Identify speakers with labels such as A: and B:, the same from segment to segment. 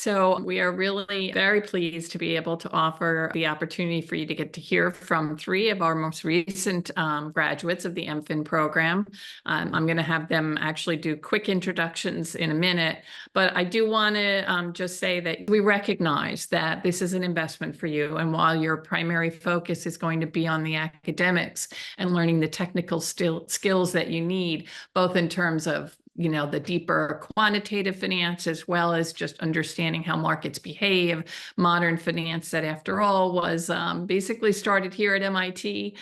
A: So we are really very pleased to be able to offer the opportunity for you to get to hear from three of our most recent graduates of the MFin program. I'm going to have them actually do quick introductions in a minute, but I do want to just say that we recognize that this is an investment for you. And while your primary focus is going to be on the academics and learning the technical skills that you need, both in terms of the deeper quantitative finance, as well as just understanding how markets behave, modern finance that after all was basically started here at MIT.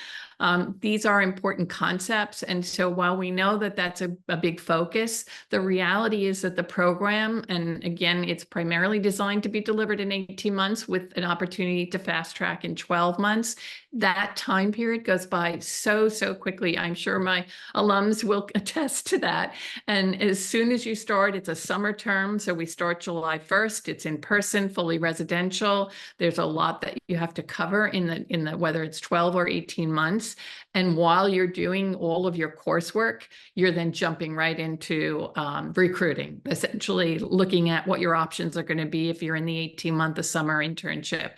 A: These are important concepts. And so while we know that that's a big focus, the reality is that the program, and again, it's primarily designed to be delivered in 18 months with an opportunity to fast track in 12 months. That time period goes by so quickly. I'm sure my alums will attest to that. And as soon as you start, it's a summer term. So we start July 1st. It's in person, fully residential. There's a lot that you have to cover in the whether it's 12 or 18 months. And while you're doing all of your coursework, you're then jumping right into recruiting, essentially looking at what your options are going to be if you're in the 18-month summer internship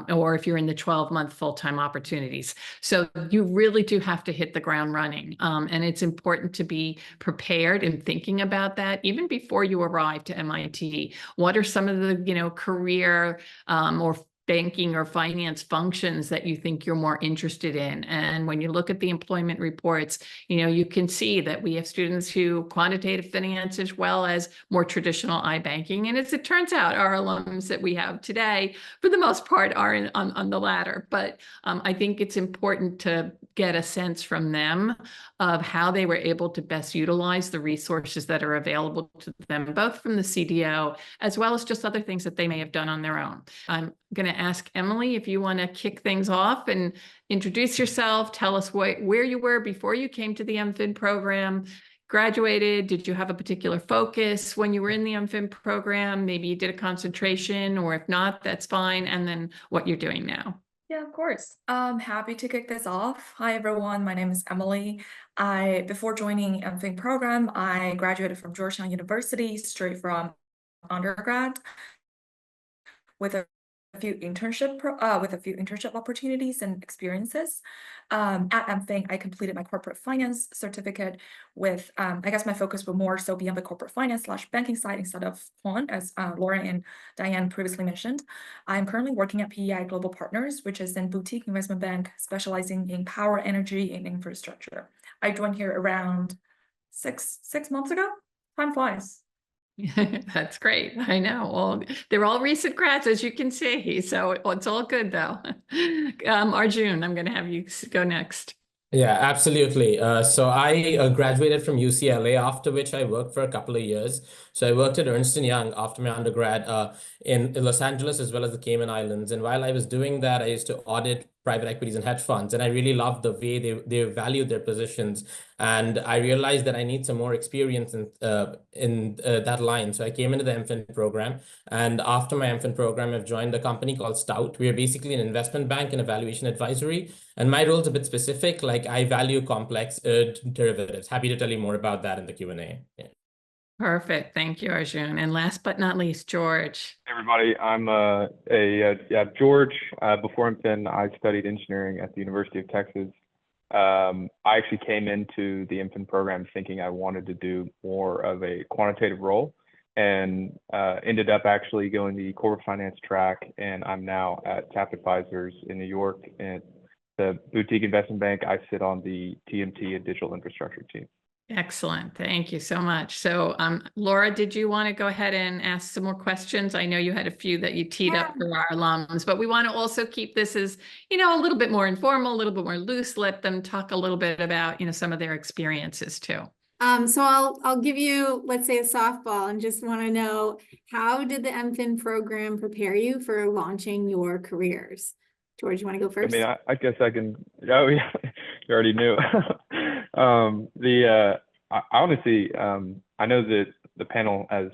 A: or if you're in the 12-month full-time opportunities. So you really do have to hit the ground running. And it's important to be prepared and thinking about that even before you arrive to MIT. What are some of the career or banking or finance functions that you think you're more interested in? And when you look at the employment reports, you can see that we have students who quantitative finance as well as more traditional iBanking. And as it turns out, our alums that we have today, for the most part, are on the latter. But I think it's important to get a sense from them of how they were able to best utilize the resources that are available to them, both from the CDO as well as just other things that they may have done on their own. I'm going to ask Emily if you want to kick things off and introduce yourself. Tell us where you were before you came to the MFin program, graduated. Did you have a particular focus when you were in the MFin program? Maybe you did a concentration, or if not, that's fine. And then what you're doing now.
B: Yeah, of course. I'm happy to kick this off. Hi, everyone. My name is Emily. Before joining MFin program, I graduated from Georgetown University straight from undergrad with a few internship opportunities and experiences. At MFin, I completed my corporate finance certificate with, I guess my focus would more so be on the corporate finance / banking side instead of quant, as Laura and Diane previously mentioned. I'm currently working at PEI Global Partners, which is a boutique investment bank specializing in power, energy, and infrastructure. I joined here around six months ago. Time flies.
A: That's great. I know. Well, they're all recent grads, as you can see. So it's all good, though. Arjun, I'm going to have you go next.
C: Yeah, absolutely. So I graduated from UCLA, after which I worked for a couple of years. So I worked at Ernst & Young after my undergrad in Los Angeles as well as the Cayman Islands. And while I was doing that, I used to audit private equities and hedge funds. And I really loved the way they valued their positions. And I realized that I need some more experience in that line. So I came into the MFin program. And after my MFin program, I've joined a company called Stout. We are basically an investment bank and evaluation advisory. And my role is a bit specific, like I value complex derivatives. Happy to tell you more about that in the Q&A. Yeah.
A: Perfect. Thank you, Arjun. And last but not least, George.
D: Hey everybody, I'm George. Before MFin, I studied engineering at the University of Texas. I actually came into the MFin program thinking I wanted to do more of a quantitative role, and ended up actually going the corporate finance track. And I'm now at Taft Advisors in New York, and the boutique investment bank. I sit on the TMT and digital infrastructure team.
A: Excellent. Thank you so much. So, Laura, did you want to go ahead and ask some more questions? I know you had a few that you teed up for our alums, but we want to also keep this as, a little bit more informal, a little bit more loose. Let them talk a little bit about, some of their experiences too.
E: So I'll give you, let's say, a softball, and just want to know, how did the MFin program prepare you for launching your careers? George, you want to go first?
D: I mean, I guess I can. Oh yeah, you already knew. I honestly, I know that the panel, as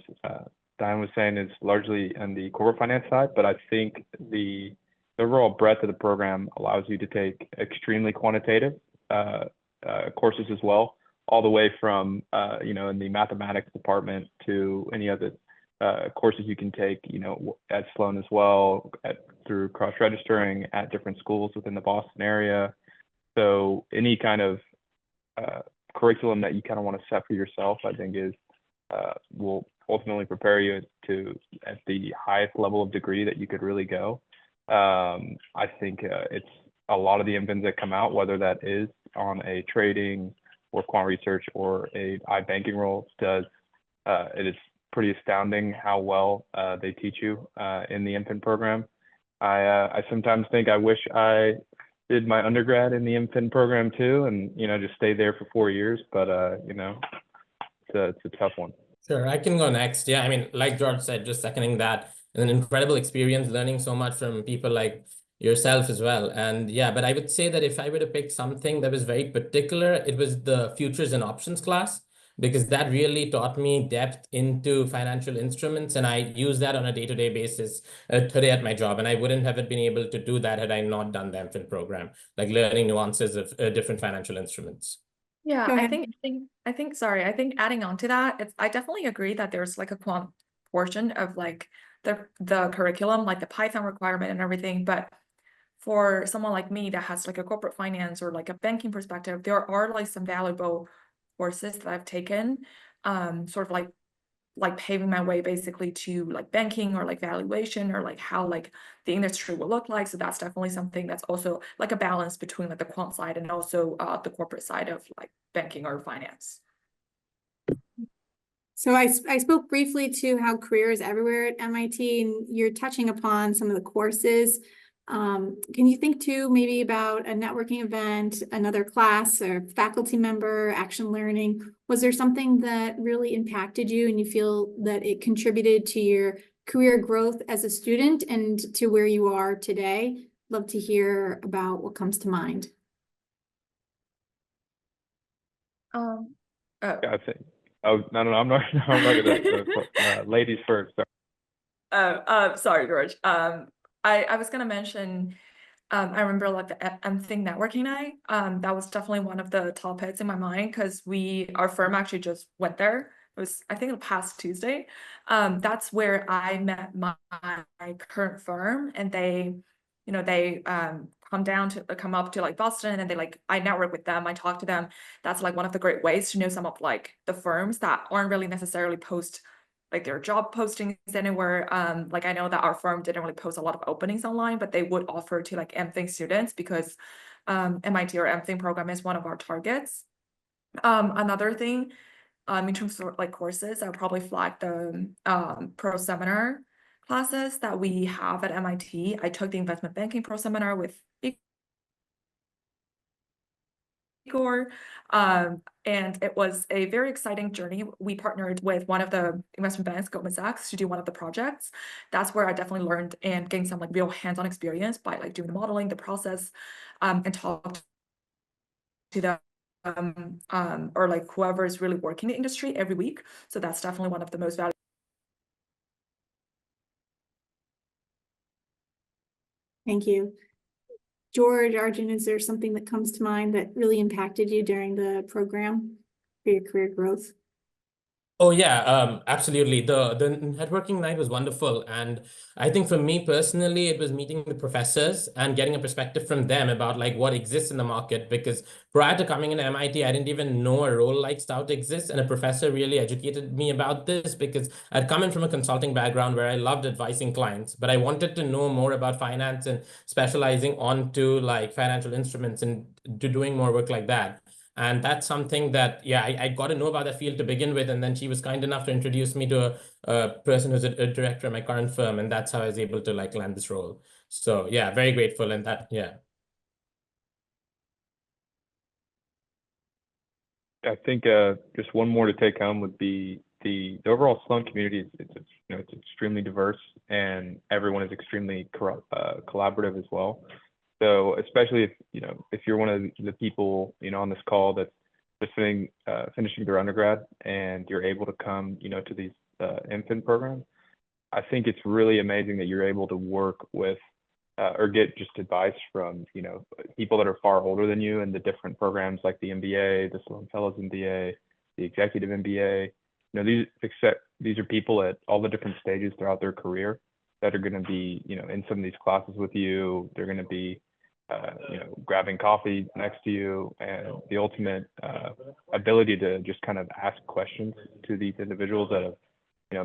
D: Diane was saying, is largely on the corporate finance side, but I think the overall breadth of the program allows you to take extremely quantitative courses as well, all the way from in the mathematics department to any other courses you can take, at Sloan as well, through cross-registering at different schools within the Boston area. So any kind of curriculum that you kind of want to set for yourself, I think will ultimately prepare you at the highest level of degree that you could really go. I think it's a lot of the MFins that come out, whether that is on a trading or quant research or a iBanking role, it is pretty astounding how well they teach you in the MFin program. I sometimes think I wish I did my undergrad in the MFin program too, and just stayed there for 4 years. But it's a tough one.
C: Sure, I can go next. Yeah, I mean, like George said, just seconding that, an incredible experience, learning so much from people like yourself as well. And yeah, but I would say that if I were to pick something that was very particular, it was the futures and options class, because that really taught me depth into financial instruments. And I use that on a day-to-day basis today at my job. And I wouldn't have been able to do that had I not done the MFin program, like learning nuances of different financial instruments.
B: Yeah,
E: Go
B: I
E: ahead.
B: think adding on to that, I definitely agree that there's like a quant portion of like the curriculum, like the Python requirement and everything. But for someone like me that has like a corporate finance or like a banking perspective, there are like some valuable courses that I've taken, sort of like paving my way basically to like banking or like valuation or like how like the industry will look like. So that's definitely something that's also like a balance between like the quant side and also the corporate side of like banking or finance.
E: So I spoke briefly to how career is everywhere at MIT, and you're touching upon some of the courses. Can you think too maybe about a networking event, another class or faculty member, action learning? Was there something that really impacted you and you feel that it contributed to your career growth as a student and to where you are today? Love to hear about what comes to mind.
B: Oh,
D: I think. Oh no, I'm not. I'm not gonna. Ladies first.
B: sorry, George. I was gonna mention, I remember like the MFin networking night. That was definitely one of the top hits in my mind because our firm actually just went there. It was, I think, the past Tuesday. That's where I met my current firm, and they come up to like Boston, and then I network with them. I talk to them. That's like one of the great ways to know some of like the firms that aren't really necessarily post like their job postings anywhere. Like I know that our firm didn't really post a lot of openings online, but they would offer to like MFin students because MIT or MFin program is one of our targets. Another thing, in terms of like courses, I would probably flag the pro seminar classes that we have at MIT. I took the investment banking pro seminar with Igor, and it was a very exciting journey. We partnered with one of the investment banks, Goldman Sachs, to do one of the projects. That's where I definitely learned and gained some like real hands-on experience by like doing the modeling, the process, and talked to them or like whoever is really working in the industry every week. So that's definitely one of the most valuable.
E: Thank you. George, Arjun, is there something that comes to mind that really impacted you during the program for your career growth?
C: Oh yeah, absolutely. The networking night was wonderful. And I think for me personally, it was meeting the professors and getting a perspective from them about like what exists in the market. Because prior to coming into MIT, I didn't even know a role like Stout exists. And a professor really educated me about this because I'd come in from a consulting background where I loved advising clients, but I wanted to know more about finance and specializing onto like financial instruments and doing more work like that. And that's something that, yeah, I got to know about that field to begin with. And then she was kind enough to introduce me to a person who's a director at my current firm. And that's how I was able to like land this role. So yeah, very grateful. And that, yeah.
D: I think just one more to take home would be the overall Sloan community. It's extremely diverse, and everyone is extremely collaborative as well. So especially if you're one of the people on this call that's just finishing their undergrad and you're able to come to these MFin programs, I think it's really amazing that you're able to work with or get just advice from people that are far older than you in the different programs like the MBA, the Sloan Fellows MBA, the Executive MBA. these are people at all the different stages throughout their career that are going to be, in some of these classes with you. They're going to be, grabbing coffee next to you, and the ultimate ability to just kind of ask questions to these individuals that have,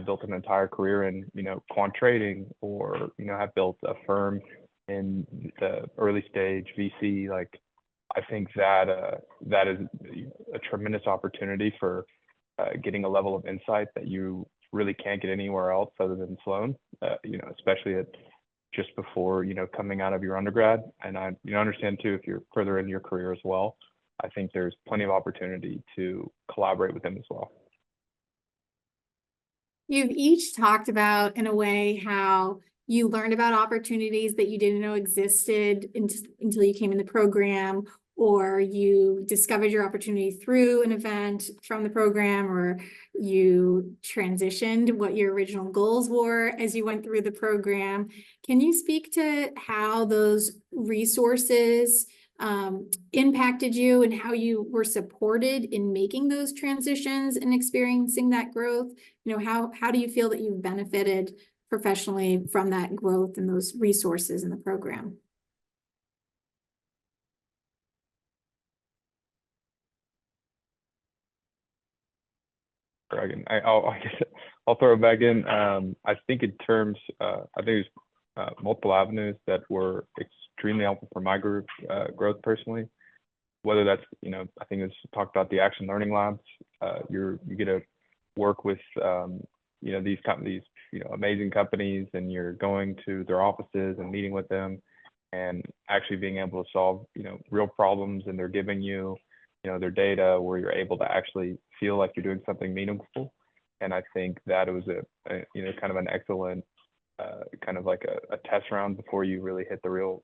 D: built an entire career in, quant trading, or, have built a firm in the early stage VC. Like, I think that that is a tremendous opportunity for getting a level of insight that you really can't get anywhere else other than Sloan, especially at just before, coming out of your undergrad. And I understand too, if you're further into your career as well, I think there's plenty of opportunity to collaborate with them as well.
E: You've each talked about, in a way, how you learned about opportunities that you didn't know existed until you came in the program, or you discovered your opportunity through an event from the program, or you transitioned what your original goals were as you went through the program. Can you speak to how those resources impacted you, and how you were supported in making those transitions and experiencing that growth? How do you feel that you've benefited professionally from that growth and those resources in the program?
D: I guess I'll throw it back in. I think in terms, I think there's multiple avenues that were extremely helpful for my growth personally. Whether that's, I think it's talked about the action learning labs. You get to work with, these companies, amazing companies, and you're going to their offices and meeting with them, and actually being able to solve, real problems, and they're giving you, their data, where you're able to actually feel like you're doing something meaningful. And I think that it was kind of an excellent kind of like a test round before you really hit the real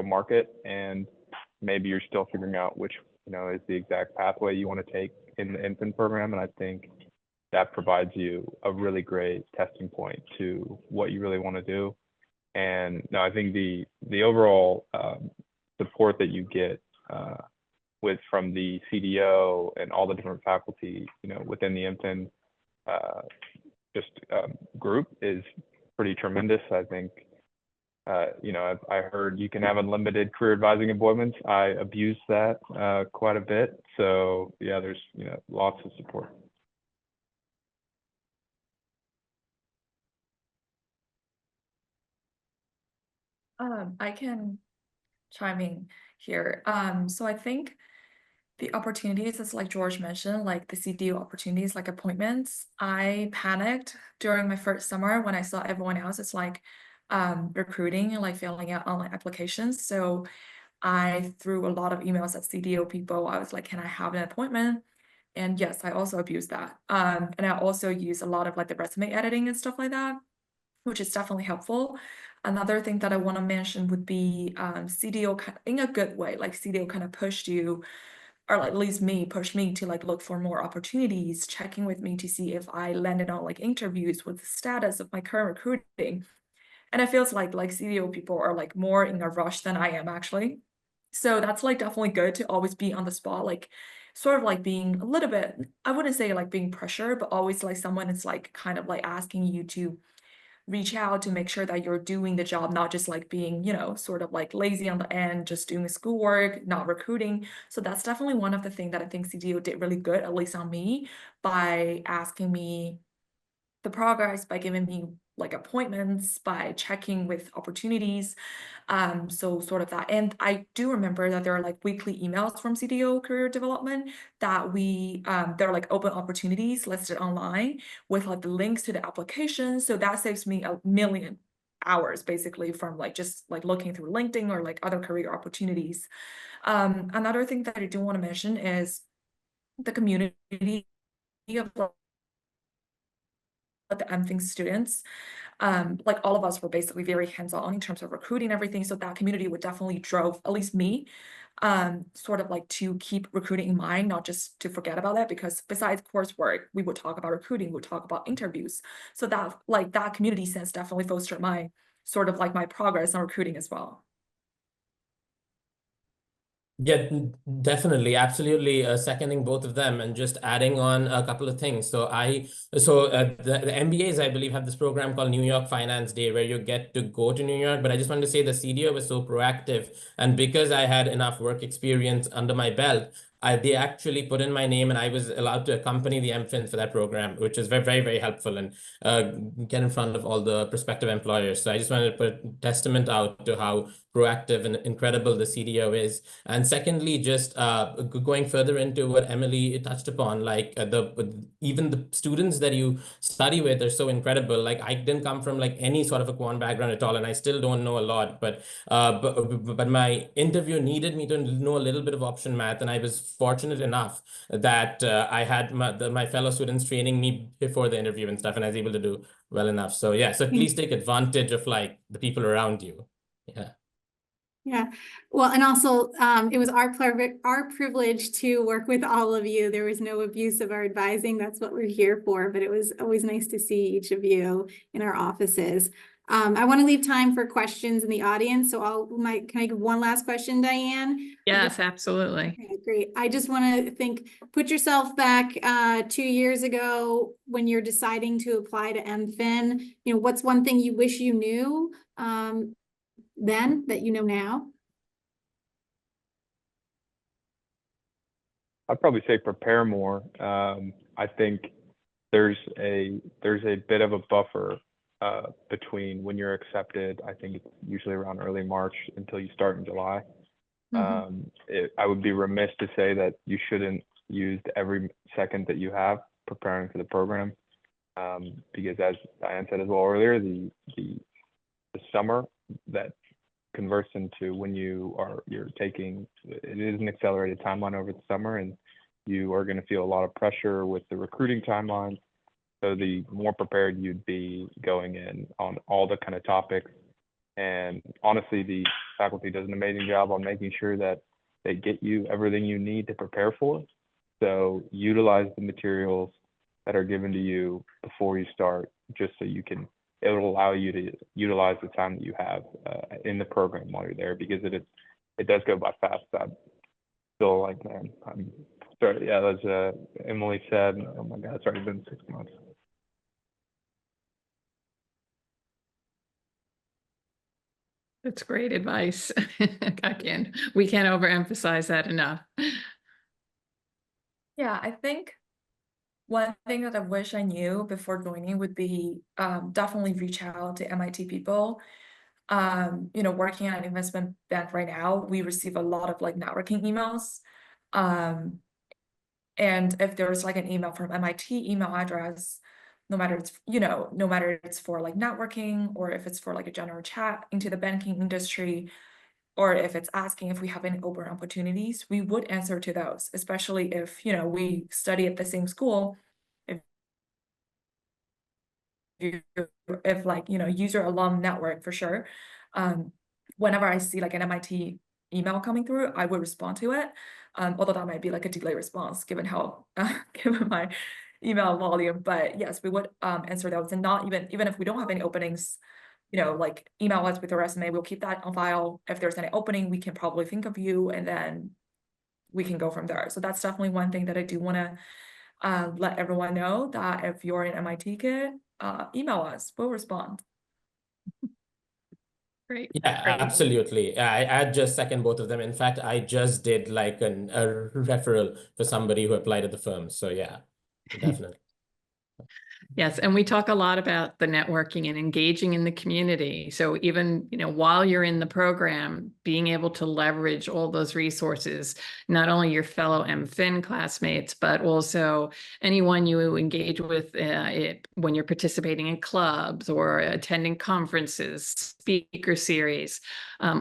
D: market. And maybe you're still figuring out which, is the exact pathway you want to take in the MFin program. And I think that provides you a really great testing point to what you really want to do. And no, I think the overall support that you get from the CDO and all the different faculty, within the MFin group is pretty tremendous. I think, I heard you can have unlimited career advising appointments. I abuse that quite a bit. So yeah, there's, lots of support.
B: I can chime in here. So I think the opportunities, as like George mentioned, like the CDO opportunities, like appointments, I panicked during my first summer when I saw everyone else is like recruiting and like filling out online applications. So I threw a lot of emails at CDO people. I was like, can I have an appointment? And yes, I also abuse that. And I also use a lot of like the resume editing and stuff like that, which is definitely helpful. Another thing that I want to mention would be CDO in a good way, like CDO kind of pushed you, or like at least pushed me to like look for more opportunities, checking with me to see if I landed on like interviews with the status of my current recruiting. And it feels like CDO people are like more in a rush than I am actually. So that's like definitely good to always be on the spot, like sort of like being a little bit, I wouldn't say like being pressured, but always like someone is like kind of like asking you to reach out to make sure that you're doing the job, not just like being, sort of like lazy on the end, just doing the schoolwork, not recruiting. So that's definitely one of the things that I think CDO did really good, at least on me, by asking me the progress, by giving me like appointments, by checking with opportunities. So sort of that. And I do remember that there are like weekly emails from CDO career development that there are like open opportunities listed online with like the links to the applications. So that saves me a million hours basically from like just like looking through LinkedIn or like other career opportunities. Another thing that I do want to mention is the community of the MFin students. Like all of us were basically very hands-on in terms of recruiting everything. So that community would definitely drove at least me sort of like to keep recruiting in mind, not just to forget about that, because besides coursework, we would talk about recruiting, we would talk about interviews. So that like that community sense definitely fostered my sort of like my progress on recruiting as well.
C: Yeah, definitely, absolutely, seconding both of them and just adding on a couple of things. The MBAs, I believe, have this program called New York Finance Day, where you get to go to New York. But I just wanted to say the CDO was so proactive, and because I had enough work experience under my belt, they actually put in my name, and I was allowed to accompany the MFin for that program, which is very, very, very helpful, and get in front of all the prospective employers. So I just wanted to put testament out to how proactive and incredible the CDO is. And secondly, just going further into what Emily touched upon, like even the students that you study with are so incredible. Like I didn't come from like any sort of a quant background at all, and I still don't know a lot. But my interview needed me to know a little bit of option math, and I was fortunate enough that I had my fellow students training me before the interview and stuff, and I was able to do well enough. So yeah, so please take advantage of like the people around you. Yeah.
E: Yeah, well, and also it was our privilege to work with all of you. There was no abuse of our advising. That's what we're here for. But it was always nice to see each of you in our offices. I want to leave time for questions in the audience. So can I give one last question, Diane?
A: Yes, absolutely.
E: Okay, great. I just want to put yourself back 2 years ago when you're deciding to apply to MFin. You know, what's one thing you wish you knew then that you know now?
D: I'd probably say prepare more. I think there's a bit of a buffer between when you're accepted. I think it's usually around early March until you start in July. I would be remiss to say that you shouldn't use every second that you have preparing for the program, because as Diane said as well earlier, the summer that converts into when you're taking, it is an accelerated timeline over the summer, and you are going to feel a lot of pressure with the recruiting timeline. So the more prepared you'd be going in on all the kind of topics. And honestly, the faculty does an amazing job on making sure that they get you everything you need to prepare for. So utilize the materials that are given to you before you start, just so it'll allow you to utilize the time that you have in the program while you're there, because it does go by fast. I'm still like, man, I'm sorry. Yeah, as Emily said, oh my God, it's already been 6 months.
A: That's great advice. We can't overemphasize that enough.
B: Yeah, I think one thing that I wish I knew before joining would be definitely reach out to MIT people. You know, working at an investment bank right now, we receive a lot of like networking emails. And if there's like an email from MIT email address, no matter it's for like networking, or if it's for like a general chat into the banking industry, or if it's asking if we have any open opportunities, we would answer to those, especially if, you know, we study at the same school. If like, you know, user alum network for sure. Whenever I see like an MIT email coming through, I would respond to it. Although that might be like a delayed response given how given my email volume. But yes, we would answer those, and not even if we don't have any openings, you know, like email us with a resume. We'll keep that on file. If there's any opening, we can probably think of you, and then we can go from there. So that's definitely one thing that I do want to let everyone know, that if you're an MIT kid, email us, we'll respond.
A: Great.
C: Yeah,
A: Great.
C: absolutely. I just second both of them. In fact, I just did like a referral for somebody who applied at the firm. So yeah, definitely.
A: Yes, and we talk a lot about the networking and engaging in the community. So even, you know, while you're in the program, being able to leverage all those resources, not only your fellow MFin classmates, but also anyone you engage with when you're participating in clubs or attending conferences, speaker series,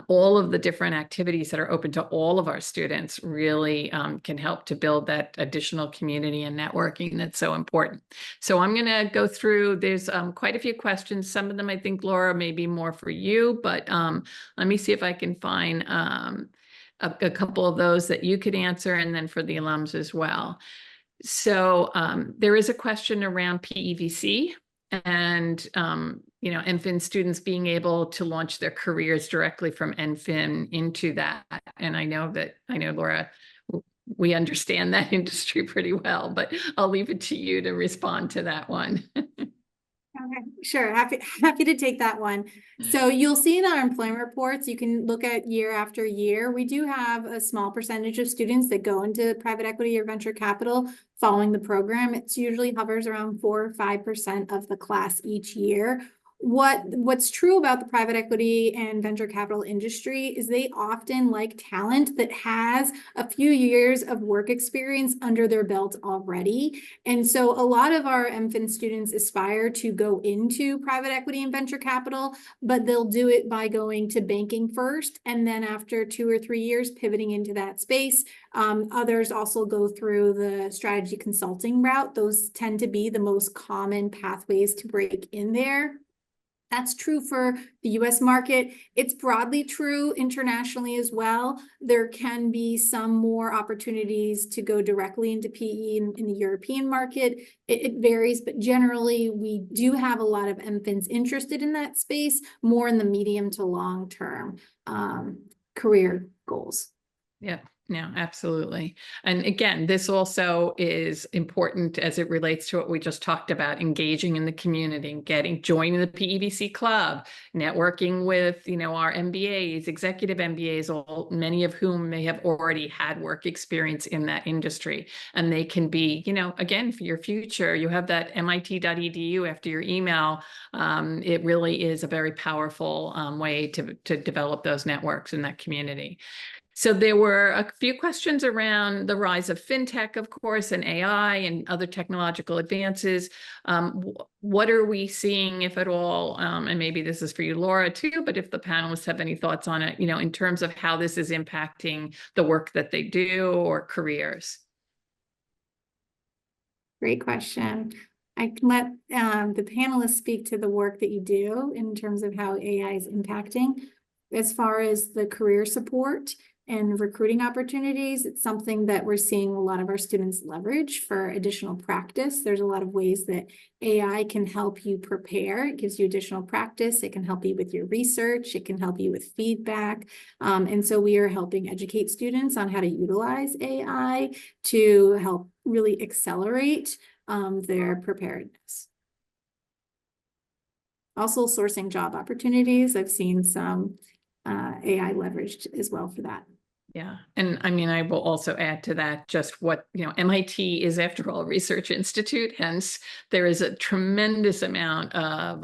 A: all of the different activities that are open to all of our students really can help to build that additional community and networking that's so important. So I'm going to go through, there's quite a few questions. Some of them I think, Laura, may be more for you, but let me see if I can find a couple of those that you could answer, and then for the alums as well. So there is a question around PEVC. and MFin students being able to launch their careers directly from MFin into that. And I know Laura, we understand that industry pretty well, but I'll leave it to you to respond to that one.
E: Okay, sure. Happy to take that one. So you'll see in our employment reports, you can look at year after year. We do have a small percentage of students that go into private equity or venture capital following the program. It's usually hovers around 4 or 5% of the class each year. What's true about the private equity and venture capital industry is they often like talent that has a few years of work experience under their belt already. And so a lot of our MFin students aspire to go into private equity and venture capital, but they'll do it by going to banking first, and then after 2 or 3 years pivoting into that space. Others also go through the strategy consulting route. Those tend to be the most common pathways to break in there. That's true for the US market. It's broadly true internationally as well. There can be some more opportunities to go directly into PE in the European market. It varies, but generally we do have a lot of MFins interested in that space, more in the medium to long term career goals.
A: Yeah. No, absolutely. And again, this also is important as it relates to what we just talked about, engaging in the community, joining the PEVC club, networking with, our MBAs, executive MBAs, many of whom may have already had work experience in that industry. And they can be, again, for your future, you have that MIT.edu after your email. It really is a very powerful way to develop those networks in that community. So there were a few questions around the rise of fintech, of course, and AI and other technological advances. What are we seeing, if at all? And maybe this is for you, Laura, too, but if the panelists have any thoughts on it, in terms of how this is impacting the work that they do or careers.
E: Great question. I can let the panelists speak to the work that you do in terms of how AI is impacting. As far as the career support and recruiting opportunities, it's something that we're seeing a lot of our students leverage for additional practice. There's a lot of ways that AI can help you prepare. It gives you additional practice. It can help you with your research. It can help you with feedback. And so we are helping educate students on how to utilize AI to help really accelerate their preparedness. Also sourcing job opportunities. I've seen some AI leveraged as well for that.
A: Yeah. And I mean, I will also add to that just what, MIT is, after all, a research institute. Hence, there is a tremendous amount of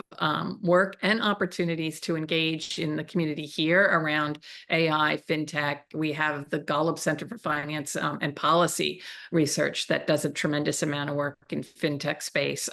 A: work and opportunities to engage in the community here around AI, fintech. We have the Golub Center for Finance and Policy Research that does a tremendous amount of work in fintech space.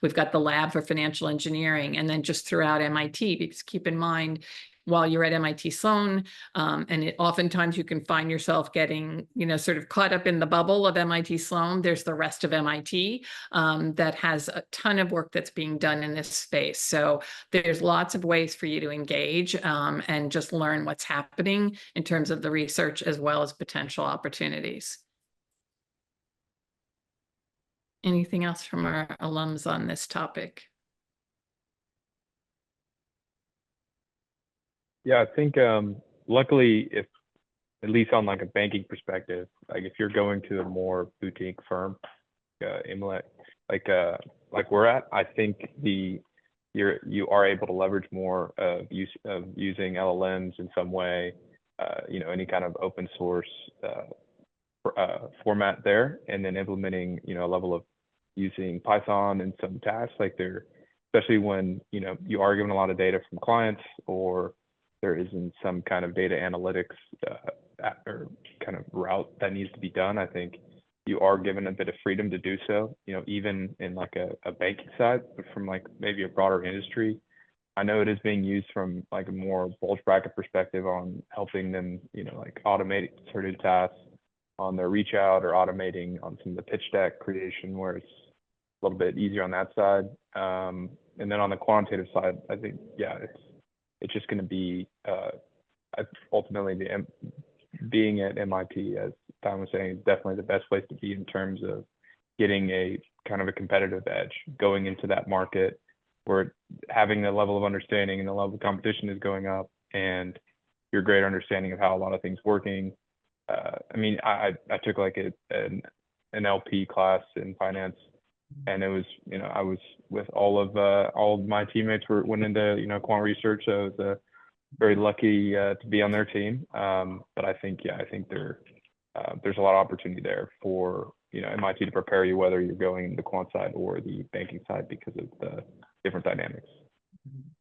A: We've got the Lab for Financial Engineering, and then just throughout MIT, because keep in mind, while you're at MIT Sloan, and oftentimes you can find yourself getting, sort of caught up in the bubble of MIT Sloan. There's the rest of MIT that has a ton of work that's being done in this space. So there's lots of ways for you to engage and just learn what's happening in terms of the research as well as potential opportunities. Anything else from our alums on this topic?
D: Yeah, I think luckily, if at least on like a banking perspective, like if you're going to a more boutique firm, like we're at, I think you are able to leverage more of using LLMs in some way, any kind of open source format there, and then implementing a level of using Python in some tasks, especially when you are given a lot of data from clients, or there isn't some kind of data analytics or kind of route that needs to be done. I think you are given a bit of freedom to do so, even in like a banking side, but from like maybe a broader industry. I know it is being used from like a more bulge bracket perspective on helping them, like automate certain tasks on their reach out, or automating on some of the pitch deck creation where it's a little bit easier on that side. And then on the quantitative side, I think, yeah, it's just going to be ultimately being at MIT, as Tom was saying, is definitely the best place to be in terms of getting a kind of a competitive edge going into that market, where having the level of understanding and the level of competition is going up, and your greater understanding of how a lot of things working. I mean, I took like an LP class in finance, and it was, you know, I was with all of my teammates went into, you know, quant research, so I was very lucky to be on their team. But I think, yeah, I think there's a lot of opportunity there for, you know, MIT to prepare you, whether you're going the quant side or the banking side, because of the different dynamics.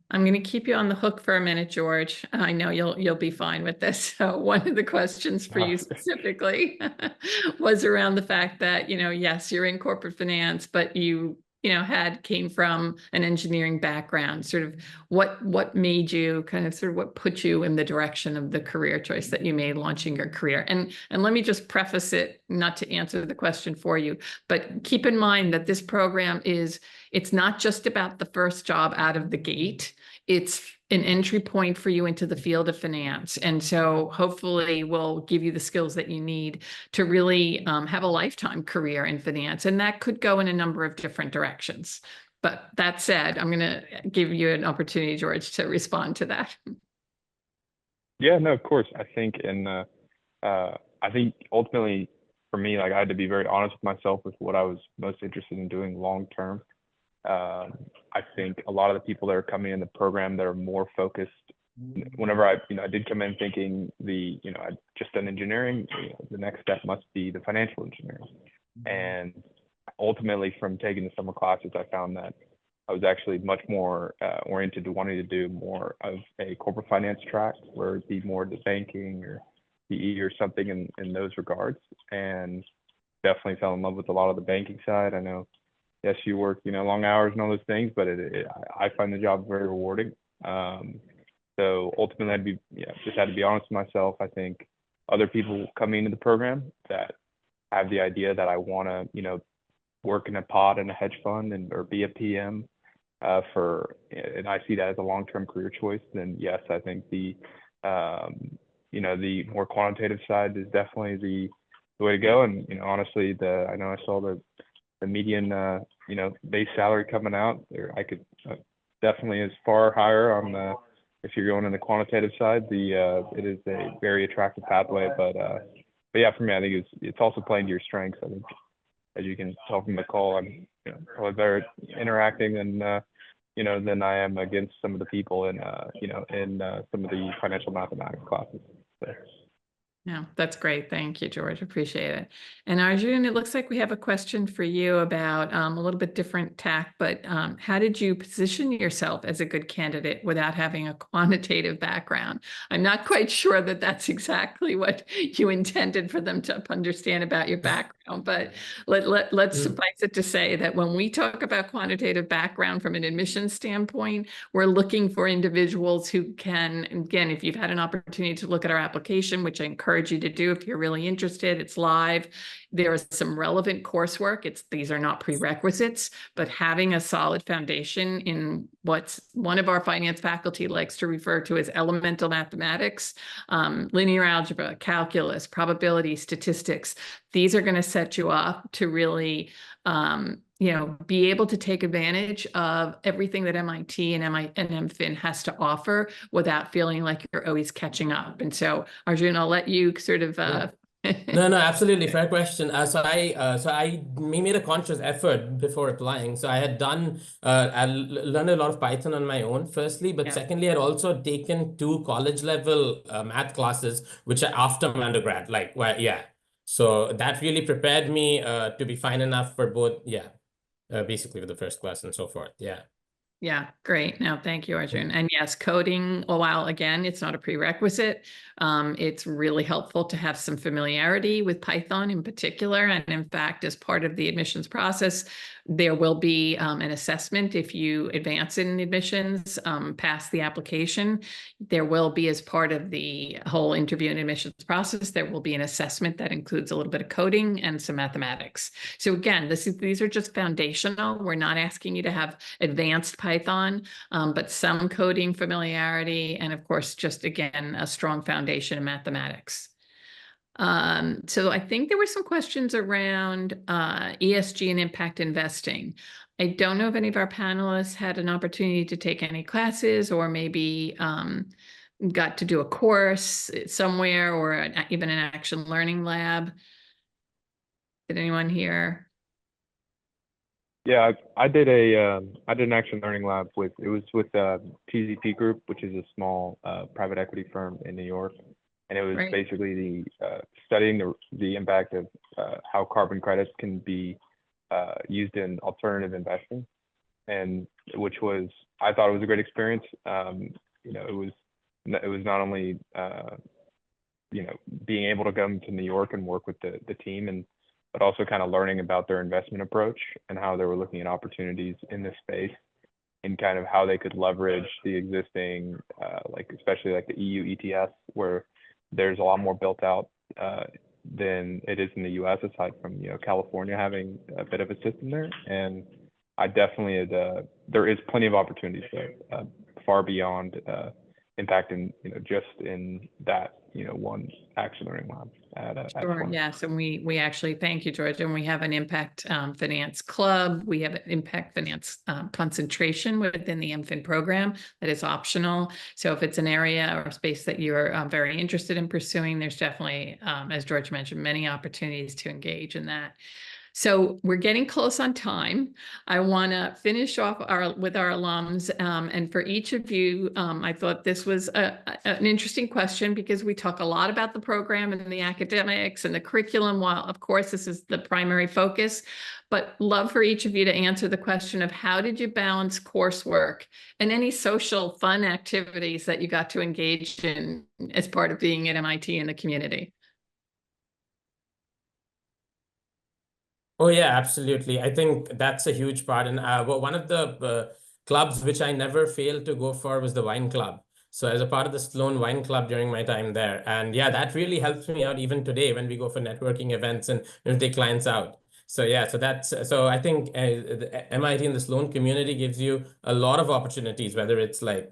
A: I'm going to keep you on the hook for a minute, George. I know you'll be fine with this. So one of the questions for you specifically was around the fact that, you know, yes, you're in corporate finance, but you came from an engineering background. Sort of what made you what put you in the direction of the career choice that you made launching your career? And let me just preface it, not to answer the question for you, but keep in mind that this program it's not just about the first job out of the gate. It's an entry point for you into the field of finance. And so hopefully we'll give you the skills that you need to really have a lifetime career in finance. And that could go in a number of different directions. But that said, I'm going to give you an opportunity, George, to respond to that.
D: Yeah, no, of course. I think, I think ultimately for me, like, I had to be very honest with myself with what I was most interested in doing long term. I think a lot of the people that are coming in the program that are more focused, whenever I did come in thinking I'd just done engineering, the next step must be the financial engineering. And ultimately from taking the summer classes, I found that I was actually much more oriented to wanting to do more of a corporate finance track, where it'd be more the banking or PE or something in those regards. And definitely fell in love with a lot of the banking side. I know, yes, you work, long hours and all those things, but I find the job very rewarding. So ultimately, just had to be honest with myself. I think other people coming into the program that have the idea that I want to, work in a pod in a hedge fund or be a PM and I see that as a long-term career choice, then yes, I think the more quantitative side is definitely the way to go. And, honestly, I know I saw the median, base salary coming out there. I could definitely is far higher on if you're going in the quantitative side. It is a very attractive pathway, but yeah, for me, I think it's also playing to your strengths. I think, as you can tell from the call, I'm probably better interacting than I am against some of the people in some of the financial mathematics classes. So.
A: Yeah, that's great. Thank you, George. Appreciate it. And Arjun, it looks like we have a question for you about a little bit different tack, but how did you position yourself as a good candidate without having a quantitative background? I'm not quite sure that that's exactly what you intended for them to understand about your background, but let's suffice it to say that when we talk about quantitative background from an admissions standpoint, we're looking for individuals who can, again, if you've had an opportunity to look at our application, which I encourage you to do if you're really interested. It's live. There is some relevant coursework. These are not prerequisites, but having a solid foundation in what's one of our finance faculty likes to refer to as elemental mathematics, linear algebra, calculus, probability, statistics. These are going to set you up to really be able to take advantage of everything that MIT and MFin has to offer without feeling like you're always catching up. And so, Arjun, I'll let you sort of.
C: No, absolutely. Fair question. So I made a conscious effort before applying. So I had I learned a lot of Python on my own, firstly, but secondly, I'd also taken 2 college level math classes, which are after my undergrad, So that really prepared me to be fine enough for both, basically for the first class and so forth. Yeah.
A: Yeah, great. No, thank you, Arjun. And yes, coding, while again, it's not a prerequisite, it's really helpful to have some familiarity with Python in particular. And in fact, as part of the admissions process, there will be an assessment if you advance in admissions, pass the application. There will be, as part of the whole interview and admissions process, there will be an assessment that includes a little bit of coding and some mathematics. So again, these are just foundational. We're not asking you to have advanced Python, but some coding familiarity, and of course, just again, a strong foundation in mathematics. So I think there were some questions around ESG and impact investing. I don't know if any of our panelists had an opportunity to take any classes or maybe got to do a course somewhere or even an action learning lab. Did anyone here?
D: Yeah, I did an action learning lab with TZP Group, which is a small private equity firm in New York, and it was
A: Right.
D: basically studying the impact of how carbon credits can be used in alternative investing, and I thought it was a great experience. It was not only being able to come to New York and work with the team, but also kind of learning about their investment approach and how they were looking at opportunities in this space and kind of how they could leverage the existing, especially like the EU ETS, where there's a lot more built out than it is in the US, aside from, California having a bit of a system there. And I definitely, there is plenty of opportunities there, far beyond impact in, just in that, one action learning lab at
A: Sure,
D: Sloan.
A: yes, and we actually, thank you, George, and we have an impact finance club. We have an impact finance concentration within the MFin program that is optional. So if it's an area or space that you're very interested in pursuing, there's definitely, as George mentioned, many opportunities to engage in that. So we're getting close on time. I want to finish off with our alums. And for each of you, I thought this was an interesting question because we talk a lot about the program and the academics and the curriculum, while of course this is the primary focus, but love for each of you to answer the question of how did you balance coursework and any social fun activities that you got to engage in as part of being at MIT in the community?
C: Oh yeah, absolutely. I think that's a huge part. And one of the clubs which I never failed to go for was the wine club. So as a part of the Sloan Wine Club during my time there, and yeah, that really helps me out even today when we go for networking events and take clients out. So yeah, so I think the MIT and the Sloan community gives you a lot of opportunities, whether it's like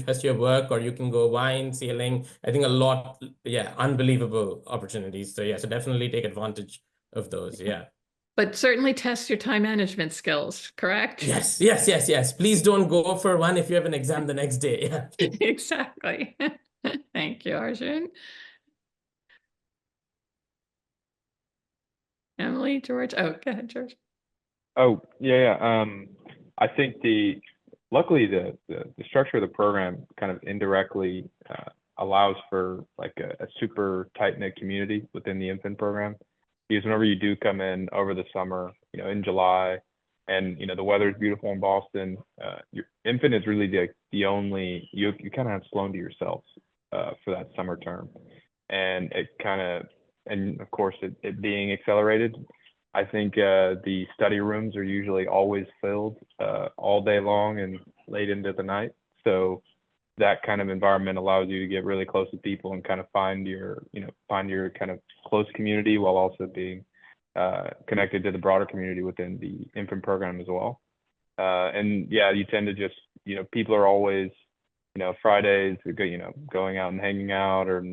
C: just your work or you can go wine, sailing. I think a lot, yeah, unbelievable opportunities. So yeah, so definitely take advantage of those. Yeah.
A: But certainly test your time management skills, correct?
C: Yes, yes, yes, yes. Please don't go for one if you have an exam the next day. Yeah.
A: Exactly. Thank you, Arjun. Emily, George. Oh, go ahead, George.
D: Oh, yeah. I think luckily the structure of the program kind of indirectly allows for like a super tight-knit community within the MFin program. Because whenever you do come in over the summer, in July, and the weather is beautiful in Boston, your MFin is really the only, you kind of have Sloan to yourselves for that summer term. And and of course it being accelerated, I think the study rooms are usually always filled all day long and late into the night. So that kind of environment allows you to get really close to people and kind of find your kind of close community while also being connected to the broader community within the MFin program as well. And yeah, you tend to just, people are always, Fridays, going out and hanging out, or,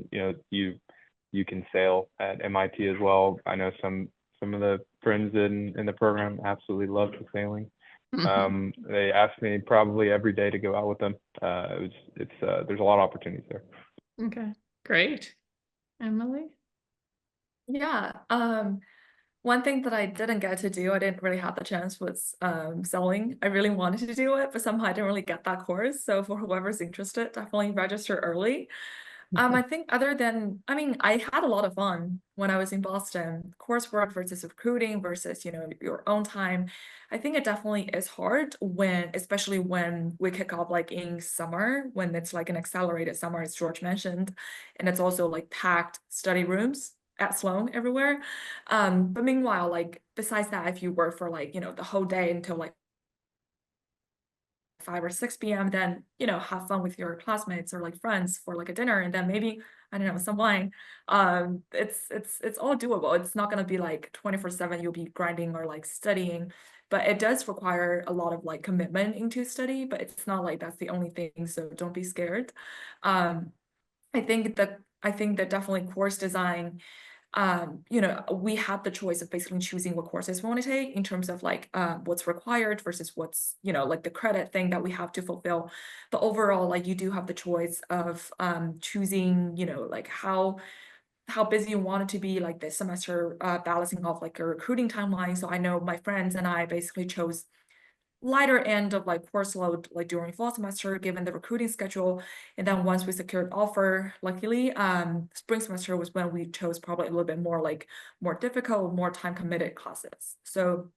D: you can sail at MIT as well. I know some of the friends in the program absolutely love the sailing. They ask me probably every day to go out with them. There's a lot of opportunities there.
A: Okay, great. Emily?
B: Yeah. One thing that I didn't get to do, I didn't really have the chance, was sewing. I really wanted to do it, but somehow I didn't really get that course. So for whoever's interested, definitely register early. I think I had a lot of fun when I was in Boston. Coursework versus recruiting versus, your own time. I think it definitely is hard especially when we kick off like in summer, when it's like an accelerated summer, as George mentioned, and it's also like packed study rooms at Sloan everywhere. But meanwhile, like besides that, if you work for like, the whole day until like 5 or 6 p.m., then have fun with your classmates or like friends for like a dinner, and then maybe, I don't know, some wine. It's all doable. It's not gonna be like 24/7 you'll be grinding or like studying, but it does require a lot of like commitment into study, but it's not like that's the only thing, so don't be scared. I think that definitely course design you know, we had the choice of basically choosing what courses we want to take in terms of like what's required versus what's, you know, like the credit thing that we have to fulfill. But overall, like you do have the choice of choosing, you know, like how busy you want it to be like this semester, balancing off like a recruiting timeline. So I know my friends and I basically chose lighter end of like course load like during fall semester given the recruiting schedule, and then once we secured offer, luckily spring semester was when we chose probably a little bit more like more difficult, more time committed classes. So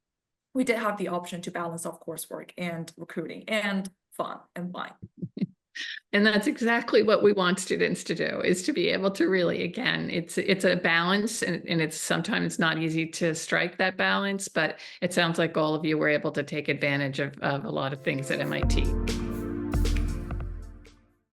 B: we did have the option to balance off coursework and recruiting and fun and wine.
A: And that's exactly what we want students to do, is to be able to really, again, it's a balance, and it's sometimes not easy to strike that balance, but it sounds like all of you were able to take advantage of a lot of things at MIT.